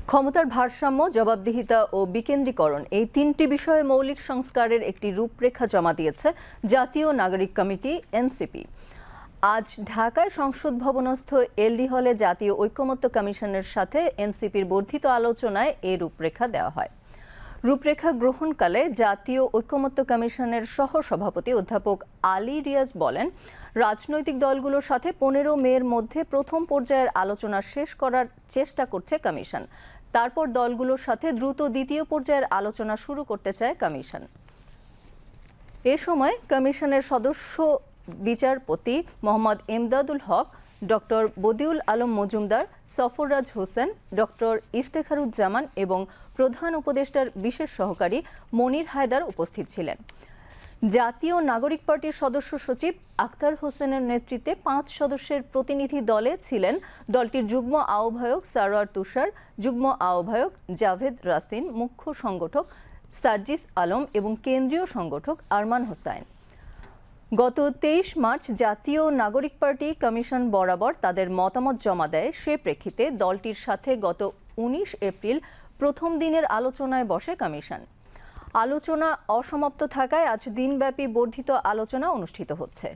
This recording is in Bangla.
ক্ষমতার ভারসাম্য, জবাবদিহিতা ও বিকেন্দ্রীকরণ এই তিনটি বিষয়ে মৌলিক সংস্কারের একটি রূপরেখা জমা দিয়েছে জাতীয় নাগরিক কমিটি এনসিপি। আজ ঢাকায় সংসদ ভবনস্থ এলডি হলে জাতীয় ঐকমত্য কমিশনের সাথে এনসিপির বর্ধিত আলোচনায় এই রূপরেখা দেওয়া হয়। রূপরেখা গ্রহণকালে জাতীয় ঐকমত্য কমিশনের সহ-সভাপতি অধ্যাপক আলী রিয়াজ বলেন, রাজনৈতিক দলগুলোর সাথে 15 মের মধ্যে প্রথম পর্যায়ের আলোচনা শেষ করার চেষ্টা করছে কমিশন। তারপর দলগুলোর সাথে দ্রুত দ্বিতীয় পর্যায়ের আলোচনা শুরু করতে চায় কমিশন। এ সময় কমিশনের সদস্য বিচারপতি মোহাম্মদ এমদাদুল হক, ডক্টর বদিউল আলম মজুমদার, সফররাজ হোসেন, ডক্টর ইফতেখারুজ্জামান এবং প্রধান উপদেষ্টার বিশেষ সহকারী মনির হায়দার উপস্থিত ছিলেন। জাতীয় নাগরিক পার্টির সদস্য সচিব আখতার হোসেনের নেতৃত্বে 5 সদস্যের প্রতিনিধি দলে ছিলেন দলটির যুগ্ম আহ্বায়ক সারোয়ার তুষার, যুগ্ম আহ্বায়ক জাভেদ রাসিন, মুখ্য সংগঠক সার্জিস আলম এবং কেন্দ্রীয় সংগঠক আরমান হোসাইন। গত 23 মার্চ জাতীয় নাগরিক পার্টি কমিশন বরাবর তাদের মতামত জমা দেয়। সে প্রেক্ষিতে দলটির সাথে গত 19 এপ্রিল প্রথম দিনের আলোচনায় বসে কমিশন। আলোচনা অসমাপ্ত থাকায় আজ দিনব্যাপী বর্ধিত আলোচনা অনুষ্ঠিত হচ্ছে।